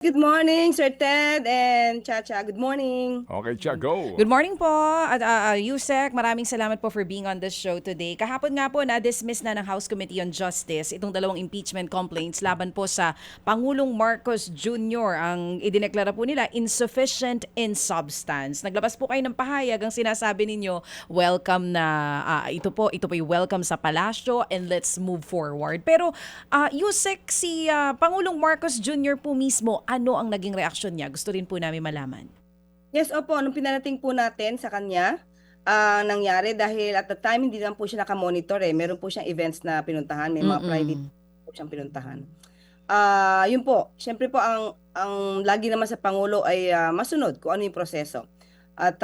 Good morning, Sir Ted and Chacha. Good morning. Okay, Cha, go. Good morning po, at Yusek. Maraming salamat po for being on this show today. Kahapon nga po na-dismiss na ng House Committee on Justice itong dalawang impeachment complaints laban po sa Pangulong Marcos Jr. Ang idineklara po nila insufficient in substance. Naglabas po kayo ng pahayag, ang sinasabi ninyo, welcome na ito po yung welcome sa palasyo and let's move forward. Pero Yusek, si Pangulong Marcos Jr. po mismo, ano ang naging reaksyon niya? Gusto rin po namin malaman. Yes, opo. Nung pinarating po natin sa kanya, nangyari dahil at the time hindi lang po siya nakamonitor eh. Meron po siyang events na pinuntahan. May mga private po siyang pinuntahan. Yun po. Siyempre po, ang lagi naman sa Pangulo ay masunod kung ano yung proseso. At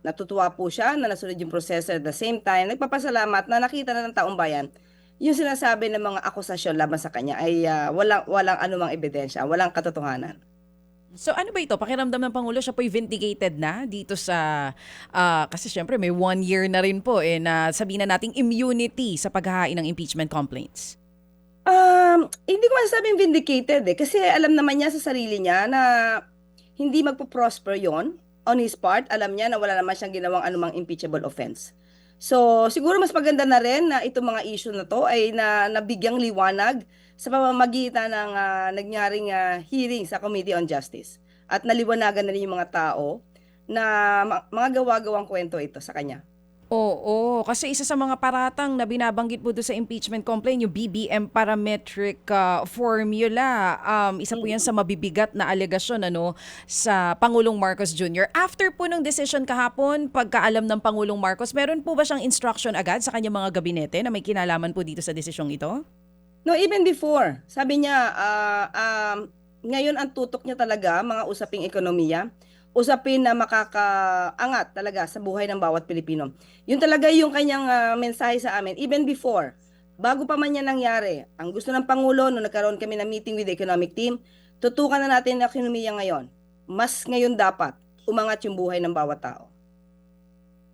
natutuwa po siya na nasunod yung proseso at the same time. Nagpapasalamat na nakita na ng taong bayan yung sinasabi ng mga akusasyon laban sa kanya ay walang anumang ebidensya, walang katotohanan. So ano ba ito? Pakiramdam ng Pangulo, siya po'y vindicated na dito sa, kasi syempre may 1 year na rin po na sabihin na nating immunity sa paghahain ng impeachment complaints. Hindi ko masasabing vindicated kasi alam naman niya sa sarili niya na hindi magpo-prosper yon on his part. Alam niya na wala naman siyang ginawang anumang impeachable offense. So, siguro mas maganda na rin na itong mga issue na to ay nabigyang liwanag sa pamamagitan ng nangyaring hearing sa Committee on Justice. At naliwanagan na rin yung mga tao na mga gawa-gawang kwento ito sa kanya. Oo, kasi isa sa mga paratang na binabanggit po doon sa impeachment complaint, yung BBM parametric formula. Isa po yan sa mabibigat na alegasyon sa Pangulong Marcos Jr. After po ng decision kahapon, pagkaalam ng Pangulong Marcos, meron po ba siyang instruction agad sa kanyang mga gabinete na may kinalaman po dito sa desisyong ito? No, even before, sabi niya, ngayon ang tutok niya talaga, mga usaping ekonomiya, usapin na makakaangat talaga sa buhay ng bawat Pilipino. Yun talaga yung kanyang mensahe sa amin, even before, bago pa man yan nangyari. Ang gusto ng Pangulo, nung nagkaroon kami ng meeting with the economic team, tutukan na natin ang ekonomiya ngayon. Mas ngayon dapat umangat yung buhay ng bawat tao.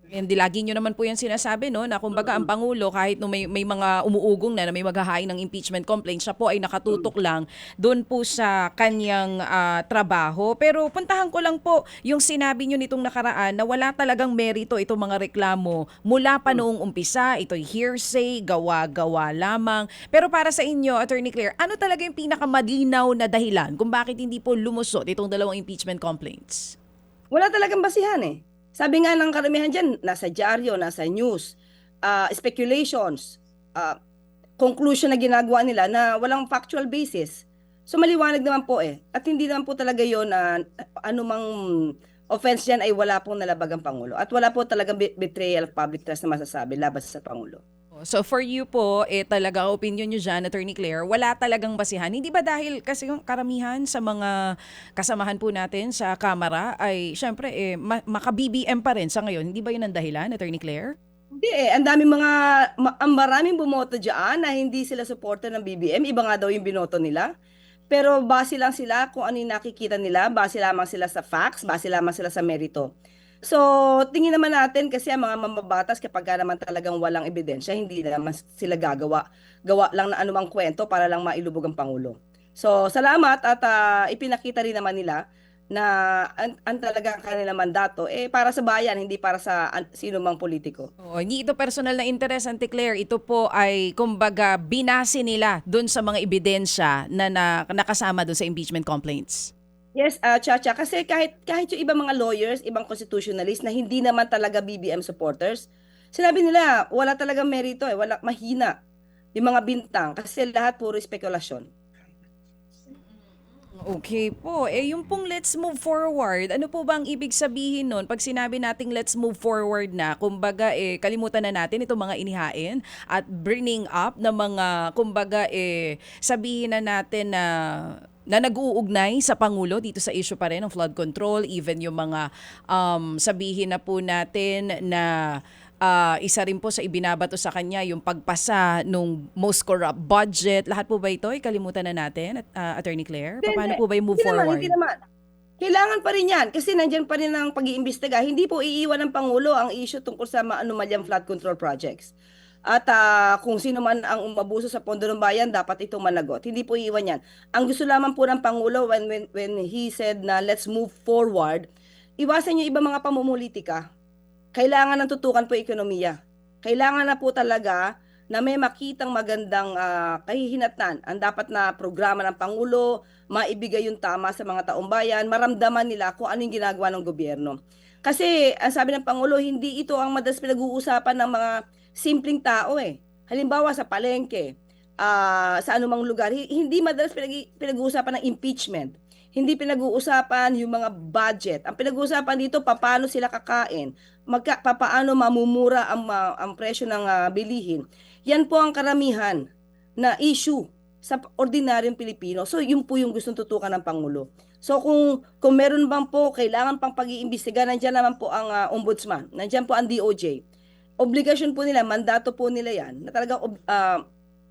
Hindi lagi nyo naman po yan sinasabi, no? Na kumbaga ang Pangulo, kahit no may mga umuugong na may maghahain ng impeachment complaint, siya po ay nakatutok lang doon po sa kanyang trabaho. Pero puntahan ko lang po yung sinabi nyo nitong nakaraan na wala talagang merito itong mga reklamo mula pa noong umpisa. Ito'y hearsay, gawa-gawa lamang. Pero para sa inyo, Attorney Claire, ano talaga yung pinakamalinaw na dahilan kung bakit hindi po lumusot itong dalawang impeachment complaints? Wala talagang basihan eh. Sabi nga ng karamihan dyan, nasa dyaryo, nasa news, speculations, conclusion na ginagawa nila na walang factual basis. So maliwanag naman po eh. At hindi naman po talaga yun na anumang offense dyan ay wala pong nalabag ang Pangulo. At wala po talagang betrayal of public trust na masasabi labas sa Pangulo. So for you po, talaga opinion nyo dyan, Attorney Claire, wala talagang basihan. Hindi ba dahil kasi yung karamihan sa mga kasamahan po natin sa Kamara ay syempre maka-BBM pa rin sa ngayon. Hindi ba yun ang dahilan, Attorney Claire? Hindi eh. Ang maraming bumoto dyan na hindi sila supporter ng BBM. Iba nga daw yung binoto nila. Pero base lang sila kung ano yung nakikita nila, base lamang sila sa facts, base lamang sila sa merito. So, tingin naman natin kasi ang mga mambabatas kapag naman talagang walang ebidensya, hindi naman sila gagawa. Gawa lang na anumang kwento para lang mailubog ang Pangulo. So, salamat at ipinakita rin naman nila na ang talagang kanilang mandato para sa bayan, hindi para sa sino mang politiko. Hindi ito personal na interest, Auntie Claire. Ito po ay, kumbaga, binase nila dun sa mga ebidensya na nakasama dun sa impeachment complaints. Yes, Chacha, kasi kahit yung ibang mga lawyers, ibang constitutionalists na hindi naman talaga BBM supporters, sinabi nila wala talagang merito wala, mahina yung mga bintang kasi lahat puro spekulasyon. Okay po. Yung pong let's move forward, ano po ba ang ibig sabihin nun? Pag sinabi nating let's move forward na, kumbaga kalimutan na natin itong mga inihain at bringing up na mga, kumbaga sabihin na natin na nag-uugnay sa Pangulo dito sa issue pa rin ng flood control, even yung mga sabihin na po natin na isa rin po sa ibinabato sa kanya yung pagpasa nung most corrupt budget. Lahat po ba ito kalimutan na natin, Attorney Claire? Paano po ba yung move forward? Hindi naman. Kailangan pa rin yan kasi nandyan pa rin ang pag-iimbestiga. Hindi po iiwan ng Pangulo ang issue tungkol sa maanumalyang flood control projects. At kung sino man ang umabuso sa pondo ng bayan, dapat itong managot. Hindi po iiwan yan. Ang gusto lamang po ng Pangulo when he said na let's move forward, iwasan yung iba mga pamumulitika. Kailangan ng tutukan po ekonomiya. Kailangan na po talaga na may makitang magandang kahihinatnan. Ang dapat na programa ng Pangulo, maibigay yung tama sa mga taong bayan, maramdaman nila kung ano yung ginagawa ng gobyerno. Kasi ang sabi ng Pangulo, hindi ito ang madalas pinag-uusapan ng mga simpleng tao eh. Halimbawa sa palengke, sa anumang lugar, hindi madalas pinag-uusapan ng impeachment. Hindi pinag-uusapan yung mga budget. Ang pinag-uusapan dito, paano sila kakain, paano mamumura ang presyo ng bilihin. Yan po ang karamihan na issue sa ordinaryong Pilipino. So, yun po yung gustong tutukan ng Pangulo. So, kung meron bang po, kailangan pang pag-iimbestiga, nandiyan naman po ang ombudsman, nandiyan po ang DOJ. Obligasyon po nila, mandato po nila yan, na talagang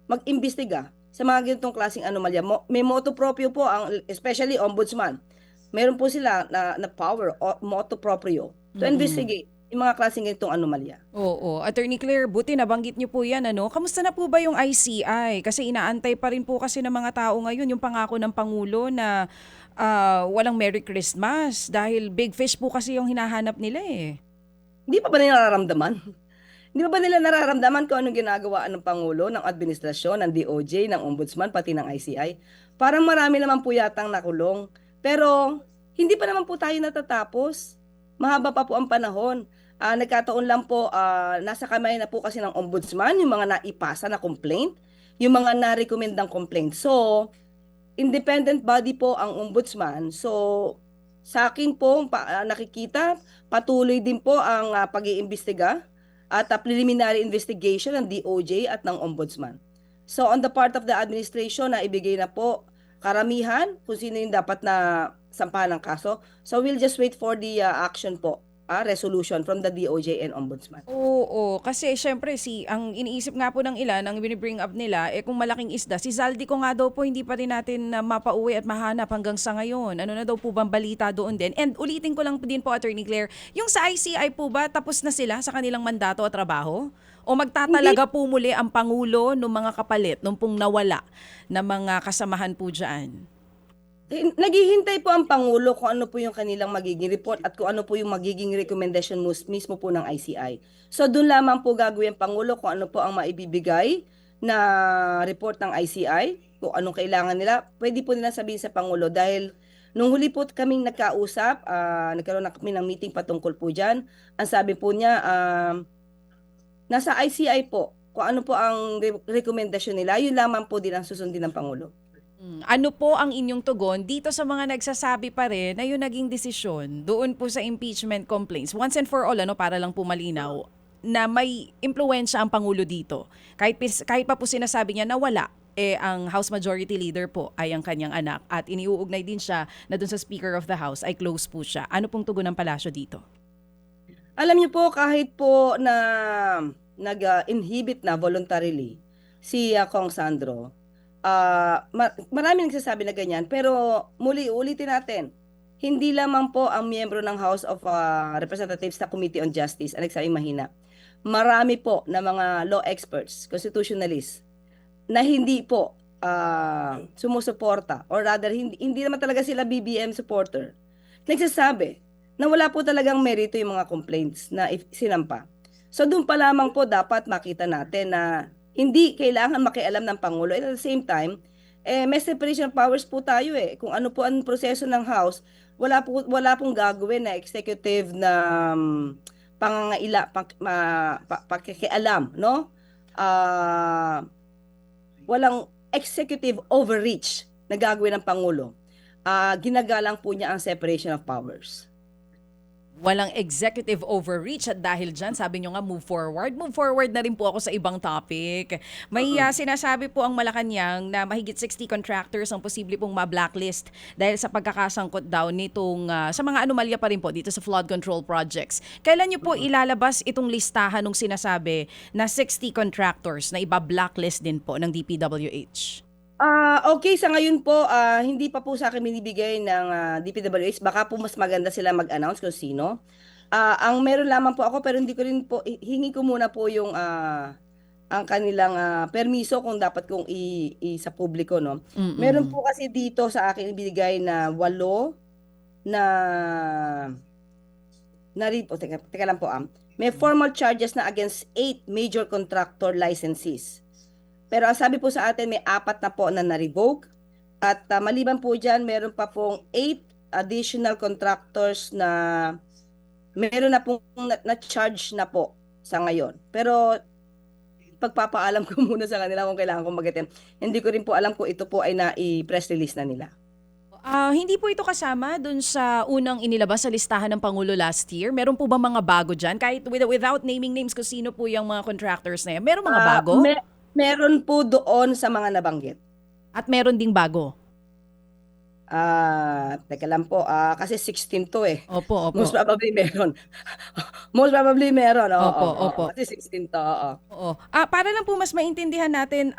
mag-imbestiga sa mga ganitong klaseng anomalya. May motu proprio po, especially ombudsman. Meron po sila na power, motu proprio, to investigate yung mga klaseng ganitong anomalya. Oo. Attorney Claire, buti nabanggit niyo po yan, ano? Kamusta na po ba yung ICI? Kasi inaantay pa rin po kasi ng mga tao ngayon yung pangako ng Pangulo na walang Merry Christmas dahil big fish po kasi yung hinahanap nila eh. Hindi pa ba nila nararamdaman? Hindi pa ba nila nararamdaman kung anong ginagawa ng Pangulo, ng administrasyon, ng DOJ, ng Ombudsman, pati ng ICI? Parang marami naman po yatang nakulong. Pero hindi pa naman po tayo natatapos. Mahaba pa po ang panahon. Nagkataon lang po, nasa kamay na po kasi ng Ombudsman, yung mga naipasa na complaint, yung mga na-recommendang complaint. So, independent body po ang Ombudsman. So, sa akin po, nakikita, patuloy din po ang pag-iimbestiga at preliminary investigation ng DOJ at ng Ombudsman. So on the part of the administration na ibigay na po karamihan kung sino yung dapat na sampahan ng kaso. So we'll just wait for the action po, resolution from the DOJ and Ombudsman. Oo, kasi syempre ang iniisip nga po ng ilan, ang binibring up nila, kung malaking isda, si Zaldico nga daw po hindi pa rin natin mapauwi at mahanap hanggang sa ngayon. Ano na daw po bang balita doon din? And ulitin ko lang din po, Attorney Claire, yung sa ICI po ba, tapos na sila sa kanilang mandato at trabaho? O magtatalaga po muli ang Pangulo ng mga kapalit, nung pong nawala na mga kasamahan po dyan? Naghihintay po ang Pangulo kung ano po yung kanilang magiging report at kung ano po yung magiging recommendation mismo po ng ICI. So doon lamang po gagawin ang Pangulo kung ano po ang maibibigay na report ng ICI, kung anong kailangan nila. Pwede po nila sabihin sa Pangulo dahil nung huli po kaming nagkausap, nagkaroon na kami ng meeting patungkol po dyan. Ang sabi po niya, nasa ICI po kung ano po ang recommendation nila, yun lamang po din ang susundin ng Pangulo. Ano po ang inyong tugon dito sa mga nagsasabi pa rin na yung naging desisyon doon po sa impeachment complaints, once and for all, para lang po malinaw, na may impluwensya ang Pangulo dito? Kahit pa po sinasabi niya na wala, ang House Majority Leader po ay ang kanyang anak at iniuugnay din siya na doon sa Speaker of the House ay close po siya. Ano pong tugon ng palasyo dito? Alam niyo po, kahit po na nag-inhibit na voluntarily si Kong Sandro, maraming nagsasabi na ganyan, pero muli ulitin natin, hindi lamang po ang miyembro ng House of Representatives na Committee on Justice ang nagsabing mahina. Marami po na mga law experts, constitutionalists, na hindi po sumusuporta, or rather hindi naman talaga sila BBM supporter, nagsasabi na wala po talagang merito yung mga complaints na sinampa. So doon pa lamang po dapat makita natin na hindi kailangan makialam ng Pangulo. And at the same time, may separation of powers po tayo eh. Kung ano po ang proseso ng House, wala pong gagawin na executive na pakikialam, no? Walang executive overreach na gagawin ng Pangulo. Ginagalang po niya ang separation of powers. Walang executive overreach at dahil dyan, sabi nyo nga, move forward. Move forward na rin po ako sa ibang topic. May sinasabi po ang Malacanang na mahigit 60 contractors ang posible pong ma-blacklist dahil sa pagkakasangkot daw nitong sa mga anomalya pa rin po dito sa flood control projects. Kailan nyo po ilalabas itong listahan ng sinasabi na 60 contractors na iba-blacklist din po ng DPWH? Okay, sa ngayon po, hindi pa po sa akin binibigay ng DPWH. Baka po mas maganda sila mag-announce kung sino. Ang meron lamang po ako, pero hindi ko rin po, hingi ko muna po yung ang kanilang permiso kung dapat kong sa publiko, no. Meron Mm. po kasi dito sa akin ibinigay na 8 na teka lang po. May formal charges na against 8 major contractor licensees. Pero ang sabi po sa atin, may 4 na po na na-revoke. At maliban po dyan, meron pa pong 8 additional contractors na meron na pong na-charge na po sa ngayon. Pero pagpapaalam ko muna sa kanila kung kailangan kong mag-attend. Hindi ko rin po alam kung ito po ay na-press release na nila. Hindi po ito kasama dun sa unang inilabas sa listahan ng Pangulo last year. Meron po ba mga bago dyan? Kahit without naming names kung sino po yung mga contractors na yan. Meron mga bago? Meron po doon sa mga nabanggit. At meron ding bago? Teka lang po, kasi 16 to eh. Opo, opo. Most probably meron. Most probably meron, oo, Opo, oo, opo. kasi 16 to, oo. Oo. Para lang po mas maintindihan natin,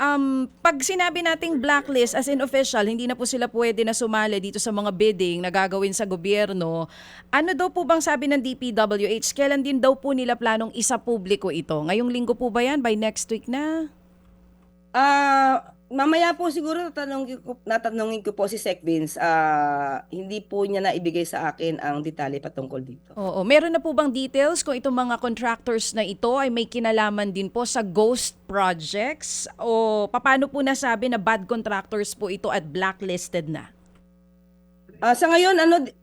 pag sinabi nating blacklist as in official, hindi na po sila pwede na sumali dito sa mga bidding na gagawin sa gobyerno. Ano daw po bang sabi ng DPWH? Kailan din daw po nila planong isa publiko ito? Ngayong linggo po ba yan? By next week na? Mamaya po siguro natanungin ko po si Sec Vince. Hindi po niya na ibigay sa akin ang detalye patungkol dito. Oo. Meron na po bang details kung itong mga contractors na ito ay may kinalaman din po sa ghost projects? O paano po nasabi na bad contractors po ito at blacklisted na? Sa ngayon,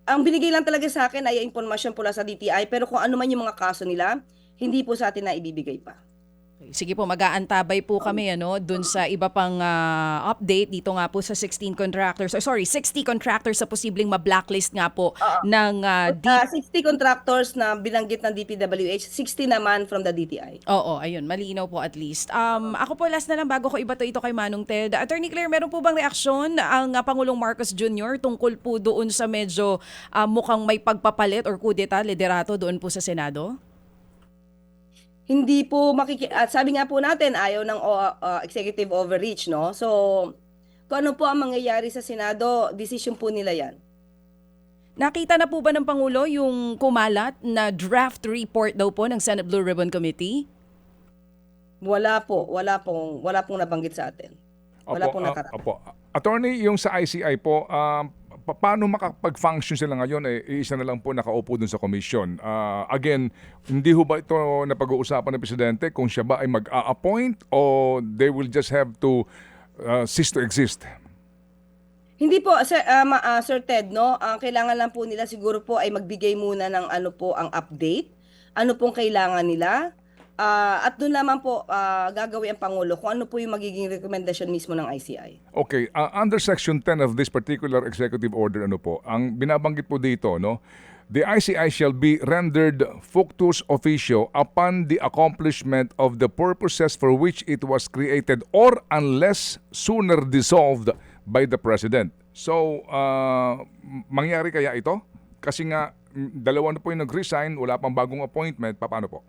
ang binigay lang talaga sa akin ay impormasyon pula sa DTI, pero kung ano man yung mga kaso nila, hindi po sa atin na ibibigay pa. Sige po, mag-aantabay po kami dun sa iba pang update dito nga po sa 16 contractors, 60 contractors sa posibleng ma-blacklist nga po Oo. ng 60 contractors na binanggit ng DPWH, 60 naman from the DTI. Oo, ayun, malinaw po at least. Ako po last na lang bago ko ibato ito kay Manong Ted. Attorney Claire, meron po bang reaksyon ang Pangulong Marcos Jr. tungkol po doon sa medyo mukhang may pagpapalit or kudeta, liderato doon po sa Senado? Hindi po at sabi nga po natin ayaw ng executive overreach, no? So kung ano po ang mangyayari sa Senado, decision po nila 'yan. Nakita na po ba ng Pangulo yung kumalat na draft report daw po ng Senate Blue Ribbon Committee? Wala pong nabanggit sa atin. Wala pong nakarating. Opo. Attorney, yung sa ICI po, paano makapag-function sila ngayon? Isa na lang po nakaupo dun sa commission. Again, hindi ho ba ito napag-uusapan ng Presidente kung siya ba ay mag-a-appoint o they will just have to cease to exist? Hindi po, Sir Ted, no? Ang kailangan lang po nila siguro po ay magbigay muna ng ano po ang update, ano pong kailangan nila, at doon naman po gagawin ang Pangulo kung ano po yung magiging recommendation mismo ng ICI. Okay, under Section 10 of this particular executive order, ano po, ang binabanggit po dito, no? The ICI shall be rendered factus officio upon the accomplishment of the purposes for which it was created or unless sooner dissolved by the President. So, mangyari kaya ito? Kasi nga, dalawa na po yung nag-resign, wala pang bagong appointment, paano po?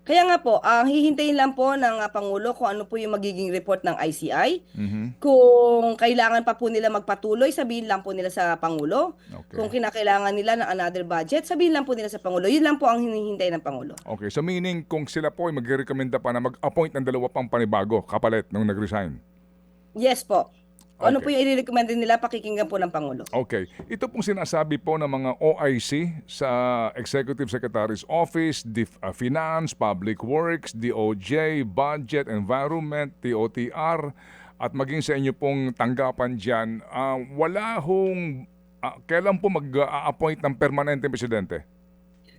Kaya nga po, hihintayin lang po ng Pangulo kung ano po yung magiging report ng ICI. Kung kailangan pa po nila magpatuloy, sabihin lang po nila sa Pangulo. Okay. Kung kinakailangan nila ng another budget, sabihin lang po nila sa Pangulo. Yun lang po ang hinihintay ng Pangulo. Okay, so meaning kung sila po ay mag-recommenda pa na mag-appoint ng dalawa pang panibago kapalit nung nag-resign? Yes po. Kung ano po Okay. yung i-recommend nila, pakikinggan po ng Pangulo. Okay. Ito pong sinasabi po ng mga OIC sa Executive Secretary's Office, Finance, Public Works, DOJ, Budget, Environment, TOTR, at maging sa inyo pong tanggapan dyan, kailan po mag-a-appoint ng permanenteng presidente?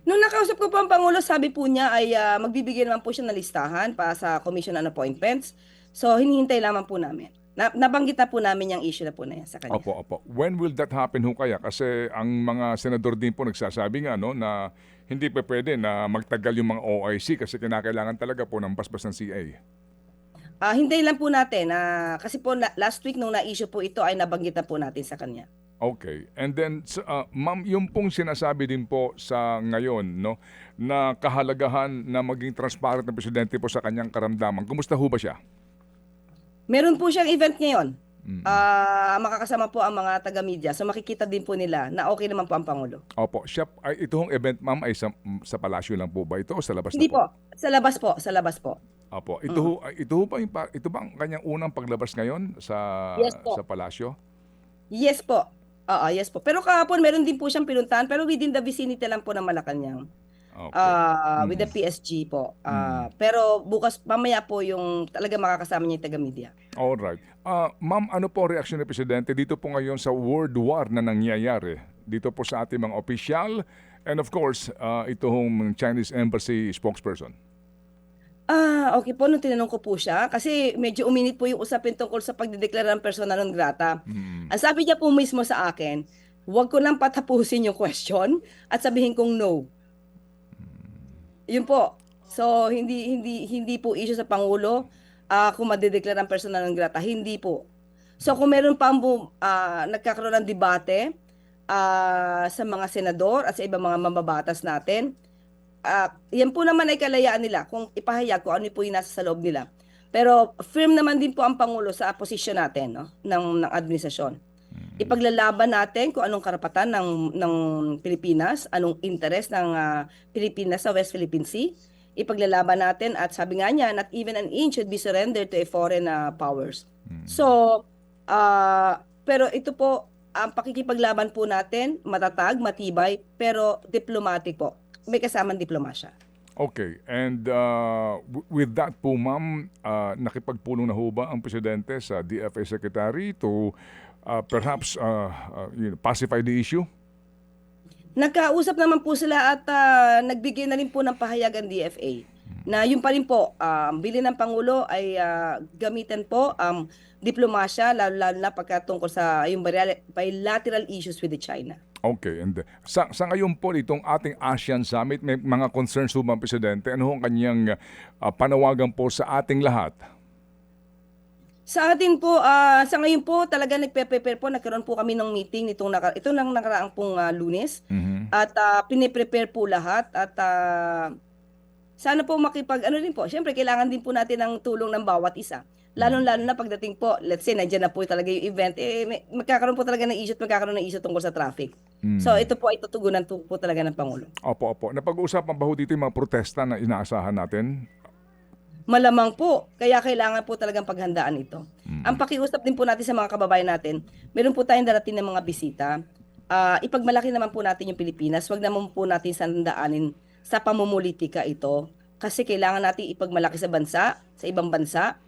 Nung nakausap ko po ang Pangulo, sabi po niya ay magbibigay naman po siya ng listahan para sa Commission on Appointments. So, hinihintay lamang po namin. Nabanggit na po namin yung issue na po na yan sa kanya. Opo. When will that happen ho kaya? Kasi ang mga senador din po nagsasabi nga na hindi pa pwede na magtagal yung mga OIC kasi kinakailangan talaga po ng paspas ng CA. Hintayin lang po natin. Kasi po last week nung na-issue po ito ay nabanggit na po natin sa kanya. Okay. And then, ma'am, yung pong sinasabi din po sa ngayon, na kahalagahan na maging transparent ng presidente po sa kanyang karamdaman. Kumusta ho ba siya? Meron po siyang event ngayon. Makakasama po ang mga taga-media. So makikita din po nila na okay naman po ang Pangulo. Opo. Ito hong event, ma'am, ay sa palasyo lang po ba ito o sa labas Hindi na po? po. Sa labas po. Sa labas po. Opo. Mm. Ito ho ba ito ba ang kanyang unang paglabas ngayon Yes po. sa palasyo? Yes po. Oo, yes po. Pero kahapon meron din po siyang pinuntahan pero within the vicinity lang po ng Malacanang. Okay. With the Mm. PSG po. Mm. Pero bukas mamaya po yung talaga makakasama niya yung taga-media. Alright. Ma'am, ano po ang reaksyon ng Presidente dito po ngayon sa world war na nangyayari dito po sa ating mga opisyal and of course, ito hong Chinese Embassy spokesperson? Okay po nung tinanong ko po siya kasi medyo uminit po yung usapin tungkol sa pagdedeklara ng persona non grata. Mm. Ang sabi niya po mismo sa akin, huwag ko lang patapusin yung question at sabihin kong no. Yun po. So hindi po issue sa pangulo kung madedeklara ng persona non grata, hindi po. So kung meron pa nagkakaroon ng debate sa mga senador at sa ibang mga mambabatas natin, yan po naman ay kalayaan nila kung ipahayag kung ano po yung nasa sa loob nila. Pero firm naman din po ang Pangulo sa posisyon natin, no, ng administrasyon. Ipaglalaban natin kung anong karapatan ng Pilipinas, anong interes ng Pilipinas sa West Philippine Sea. Ipaglalaban natin at sabi nga niya, not even an inch should be surrendered to a foreign powers. So, pero ito po, ang pakikipaglaban po natin, matatag, matibay, pero diplomatic po. May kasamang diplomasya. Okay. And with that po, ma'am, nakipagpulong na ho ba ang Presidente sa DFA Secretary to perhaps pacify the issue? Nagkausap naman po sila at nagbigay na rin po ng pahayag ang DFA na yun pa rin po, bilin ng Pangulo ay gamitin po diplomasya, lalo na pagkatungkol sa yung bilateral issues with the China. Okay. And sa ngayon po itong ating ASEAN Summit, may mga concerns po ba ang Presidente? Ano ho ang kanyang panawagan po sa ating lahat? Sa atin po, sa ngayon po, talaga nagpe-prepare po. Nagkaroon po kami ng meeting ito lang nakaraang pong Lunes. Mhm. At piniprepare po lahat. At sana po ano din po. Siyempre, kailangan din po natin ng tulong ng bawat isa. Lalo-lalo na pagdating po, let's say, nandiyan na po talaga yung event. Magkakaroon po talaga ng issue tungkol sa traffic. So, ito po ay tutugunan po talaga ng Pangulo. Opo, opo. Napag-uusapan ba ho dito yung mga protesta na inaasahan natin? Malamang po. Kaya kailangan po talagang paghandaan ito. Ang pakiusap din po natin sa mga kababayan natin, meron po tayong darating ng mga bisita. Ipagmalaki naman po natin yung Pilipinas. Huwag naman po natin sandaanin sa pamumulitika ito. Kasi kailangan natin ipagmalaki sa bansa, sa ibang bansa,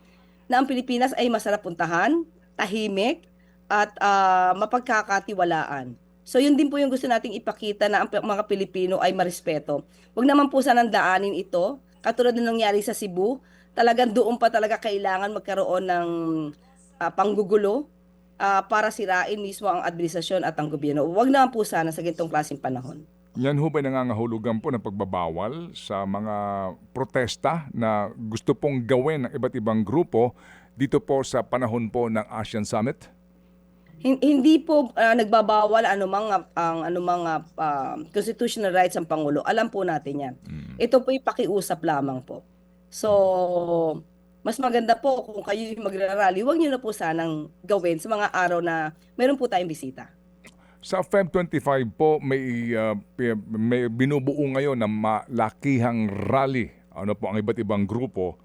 na ang Pilipinas ay masarap puntahan, tahimik, at mapagkakatiwalaan. So yun din po yung gusto nating ipakita na ang mga Pilipino ay marespeto. Huwag naman po sanang daanin ito. Katulad ng nangyari sa Cebu, talagang doon pa talaga kailangan magkaroon ng panggugulo para sirain mismo ang administrasyon at ang gobyerno. Huwag naman po sana sa ganitong klaseng panahon. Yan ho ba nangangahulugan po ng pagbabawal sa mga protesta na gusto pong gawin ng iba't ibang grupo dito po sa panahon po ng ASEAN Summit? Hindi po nagbabawal anumang constitutional rights ang Pangulo. Alam po natin yan. Ito po yung pakiusap lamang po. So, mas maganda po kung kayo yung magrarally, huwag niyo na po sanang gawin sa mga araw na meron po tayong bisita. Sa Feb 25 po, may binubuo ngayon na malakihang rally. Ano po ang iba't ibang grupo.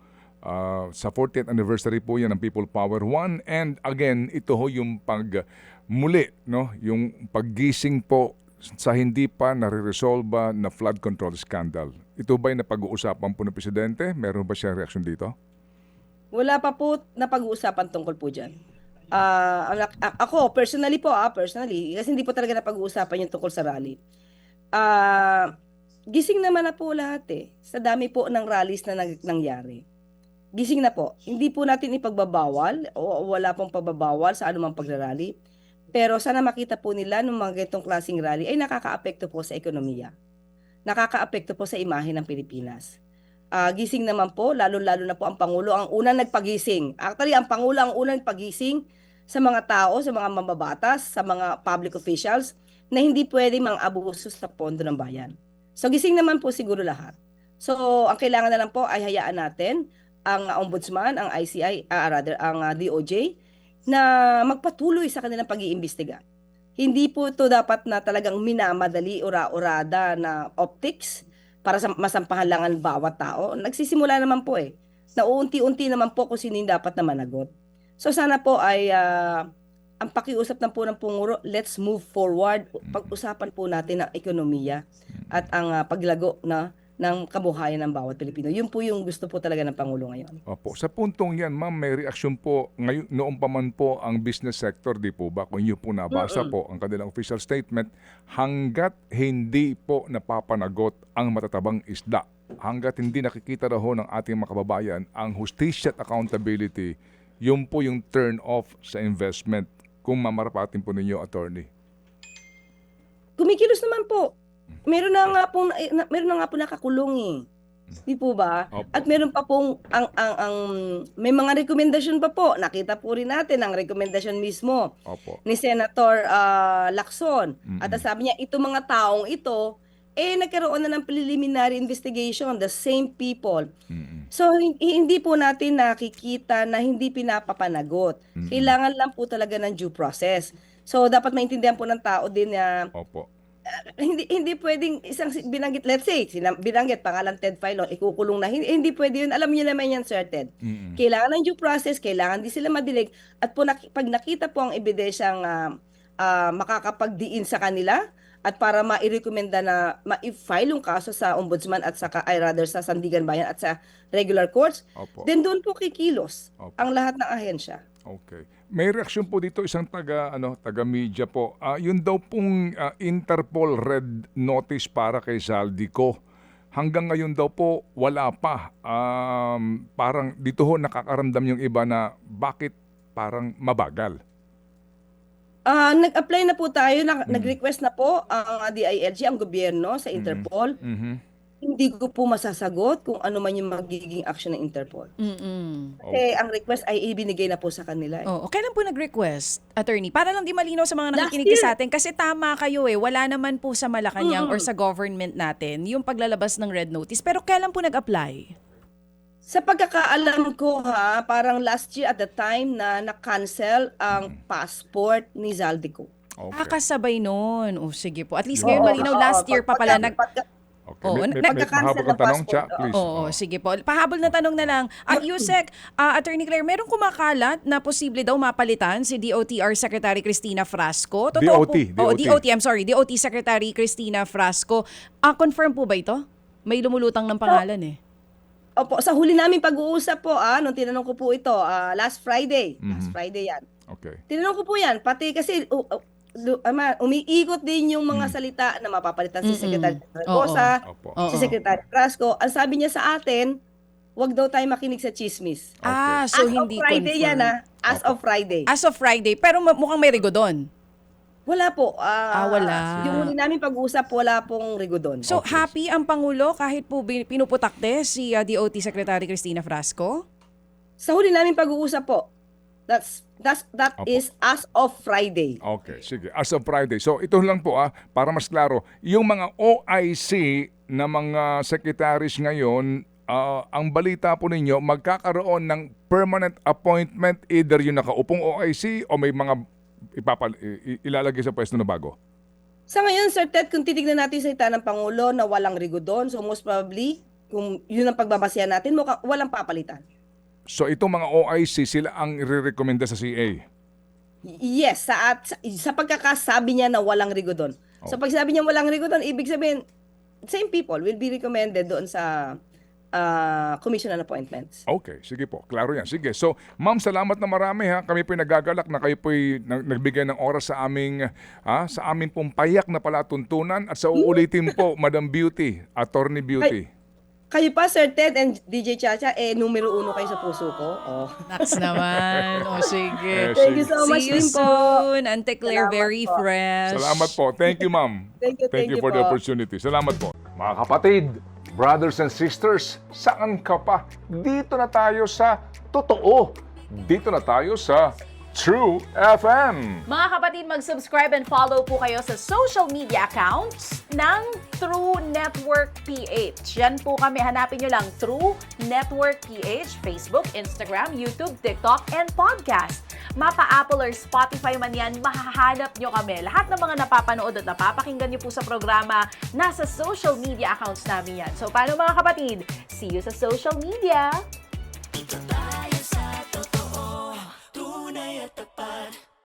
Sa 40th anniversary po yan ng People Power 1. And again, ito ho yung pagmuli, no? Yung paggising po sa hindi pa nare-resolve na flood control scandal. Ito ba yung napag-uusapan po ng Presidente? Meron ba siya reaksyon dito? Wala pa po na pag-uusapan tungkol po dyan. Ako, personally, kasi hindi po talaga napag-uusapan yung tungkol sa rally. Gising naman na po lahat sa dami po ng rallies na nangyari. Gising na po. Hindi po natin ipagbabawal o wala pong pagbabawal sa anumang pagrarally. Pero sana makita po nila ng mga ganitong klaseng rally ay nakakaapekto po sa ekonomiya. Nakakaapekto po sa imahe ng Pilipinas. Gising naman po, lalo-lalo na po ang Pangulo ang unang nagpagising. Actually, ang Pangulo ang unang nagpagising sa mga tao, sa mga mambabatas, sa mga public officials na hindi pwede mang-abuso sa pondo ng bayan. So gising naman po siguro lahat. So ang kailangan na lang po ay hayaan natin ang Ombudsman, ang ICI, ang DOJ na magpatuloy sa kanilang pag-iimbestiga. Hindi po ito dapat na talagang minamadali, ura-urada na optics para masampahan lang ang bawat tao. Nagsisimula naman po nauunti-unti naman po kung sino yung dapat na managot. So sana po ay ang pakiusap ng po ng Pangulo, let's move forward. Pag-usapan po natin ang ekonomiya at ang paglago ng kabuhayan ng bawat Pilipino. Yun po yung gusto po talaga ng Pangulo ngayon. Opo. Sa puntong yan, ma'am, may reaksyon po ngayon, noon pa man po ang business sector, di po ba? Kung inyo po nabasa po ang kanilang official statement, hanggat hindi po napapanagot ang matatabang isda, hanggat hindi nakikita raw ng ating mga kababayan ang hustisya at accountability, yun po yung turn off sa investment kung mamarapatin po ninyo, attorney. Kumikilos naman po. Meron na nga po nakakulong eh. Di po ba? Opo. At meron pa pong may mga rekomendasyon pa po. Nakita po rin natin ang rekomendasyon mismo Opo. ni Senator Lacson. At sabi niya, itong mga taong ito, nagkaroon na ng preliminary investigation, the same people. So, hindi po natin nakikita na hindi pinapapanagot. Kailangan lang po talaga ng due process. So, dapat maintindihan po ng tao din na Opo. hindi pwedeng isang binanggit, let's say, binanggit pangalan Ted Filon, ikukulong na. Hindi pwede yun. Alam niyo naman yan, Sir Ted. Kailangan ng due process, kailangan di sila madilig. At po, pag nakita po ang ebidensyang makakapagdiin sa kanila, at para ma-recommenda na ma-file yung kaso sa ombudsman at sa sa Sandigan Bayan at sa regular courts, Opo. then doon po kikilos Opo. ang lahat ng ahensya. Okay. May reaksyon po dito isang taga-media po. Yun daw pong Interpol red notice para kay Zaldico. Hanggang ngayon daw po wala pa. Parang dito ho nakakaramdam yung iba na bakit parang mabagal. Nag-apply na po tayo, nag-request na po ang DILG, ang gobyerno sa Interpol. Hindi ko po masasagot kung ano man yung magiging action ng Interpol. Kasi ang request ay ibinigay na po sa kanila. Oo. Kailan po nag-request, attorney? Para lang di malinaw sa mga Last nakikinig year. sa atin. Kasi tama kayo wala naman po sa Malacanang or sa government natin yung paglalabas ng red notice. Pero kailan po nag-apply? Sa pagkakaalam ko parang last year at the time na na-cancel ang passport ni Zaldico. Okay. Kasabay nun. O sige po. At least Oo. ngayon malinaw, last year pa pala Okay. Oo, May nagka-cancel mahabol kang ng tanong, passport. Cha, please. Oo, sige po. Pahabol na tanong na lang. Yusek, Attorney Claire, merong kumakalat na posible daw mapalitan si DOTR Secretary Cristina Frasco. Totoo DOT. Po, DOT Secretary Cristina Frasco. Confirm po ba ito? May lumulutang ng pangalan Opo, sa huli namin pag-uusap po, nung tinanong ko po ito, last Friday. Last Friday yan. Okay. Tinanong ko po yan, pati kasi umiikot din yung mga salita na mapapalitan si Secretary Reposa, Opo. si Secretary Frasco. Ang sabi niya sa atin, wag daw tayo makinig sa chismis. So As hindi of Friday confirmed. yan as of Friday. As of Friday, pero mukhang may rigo doon. Wala po. Wala. Yung huli namin pag-usap, wala pong rigodon. So happy ang Pangulo kahit po pinuputakte si DOT Secretary Cristina Frasco? Sa huli namin pag-uusap po, that Opo. is as of Friday. Okay, sige. As of Friday. So ito lang po para mas klaro, yung mga OIC na mga secretaries ngayon, ang balita po ninyo, magkakaroon ng permanent appointment either yung nakaupong OIC o may mga ilalagay sa pwesto na bago. Sa ngayon, Sir Ted, kung titignan natin sa salita ng Pangulo na walang rigodon, so most probably, kung yun ang pagbabasihan natin, walang papalitan. So itong mga OIC, sila ang i-recommenda sa CA? Yes, sa pagkakasabi niya na walang rigodon. So pag sabi niya walang rigodon, ibig sabihin, same people will be recommended doon sa commission on appointments. Okay, sige po. Klaro yan. Sige. So, ma'am, salamat na marami Kami po'y nagagalak na kayo po'y nagbigay ng oras sa aming pong payak na palatuntunan at sa uulitin po, Madam Beauty, Attorney Beauty. Kayo pa, Sir Ted and DJ Chacha, numero 1 kayo sa puso ko. Naks naman. Sige. Thank you so much See you din po. soon. Ante Claire, Salamat very po. fresh. Salamat po. Thank you, ma'am. Thank you for the po. opportunity. Salamat po. Mga kapatid, brothers and sisters, saan ka pa? Dito na tayo sa totoo. Dito na tayo sa True FM. Mga kapatid, mag-subscribe and follow po kayo sa social media accounts ng True Network PH. Yan po kami. Hanapin nyo lang True Network PH, Facebook, Instagram, YouTube, TikTok, and podcast. Mapa Apple or Spotify man yan, mahahanap nyo kami. Lahat ng mga napapanood at napapakinggan nyo po sa programa, nasa social media accounts namin yan. So, paano mga kapatid? See you sa social media! Total